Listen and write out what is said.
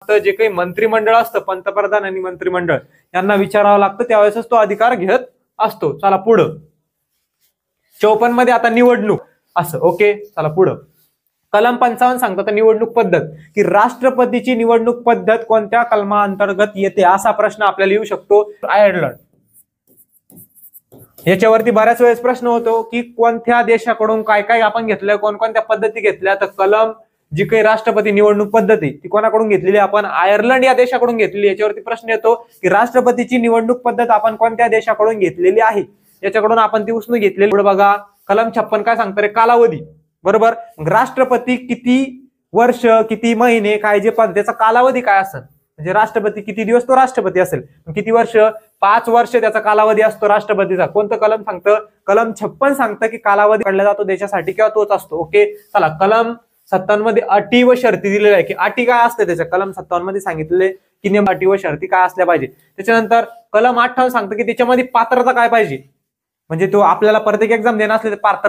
जे काही मंत्रिमंडळ असतं, पंतप्रधान आणि मंत्रिमंडळ यांना विचारावं लागतं, त्यावेळेस तो अधिकार घेत असतो. चला पुढं 54 मध्ये आता निवडणूक असं. ओके, चला पुढं कलम 55 सांगतात निवडणूक पद्धत, की राष्ट्रपतीची निवडणूक पद्धत कोणत्या कलमाअंतर्गत येते असा प्रश्न आपल्याला येऊ शकतो. आयर्लंड. याच्यावरती बऱ्याच वेळेस प्रश्न होतो की कोणत्या देशाकडून काय काय आपण घेतलंय, कोणकोणत्या पद्धती घेतल्या. तर कलम जी काही राष्ट्रपती निवडणूक पद्धती ती कोणाकडून घेतलेली, आपण आयर्लंड या देशाकडून घेतलेली. याच्यावरती प्रश्न येतो की राष्ट्रपतीची निवडणूक पद्धत आपण कोणत्या देशाकडून घेतलेली आहे, याच्याकडून आपण ती उचलून घेतलेली. पुढे बघा कलम 56 काय सांगतं रे, कालावधी. बरोबर, राष्ट्रपती किती वर्ष किती महिने काय जे पण त्याचा कालावधी काय असेल, म्हणजे राष्ट्रपती किती दिवस तो राष्ट्रपती असेल, किती वर्ष, 5 वर्ष त्याचा कालावधी असतो राष्ट्रपतीचा. कोणतं कलम सांगतं, कलम 56 सांगतं की कालावधी काढला जातो देशासाठी किंवा तोच असतो. ओके, चला कलम 57 मध्ये अटी व शर्ती दिलेल्या आहे, की अटी काय असते त्याच्या. कलम 57 मध्ये सांगितलेले की नेमक्या अटी व शर्ती काय असल्या पाहिजे. त्याच्यानंतर कलम 58 सांगतं की त्याच्यामध्ये पात्रता काय पाहिजे, म्हणजे तो आपल्याला प्रत्येक एक्झाम देणार असले तर पात्रता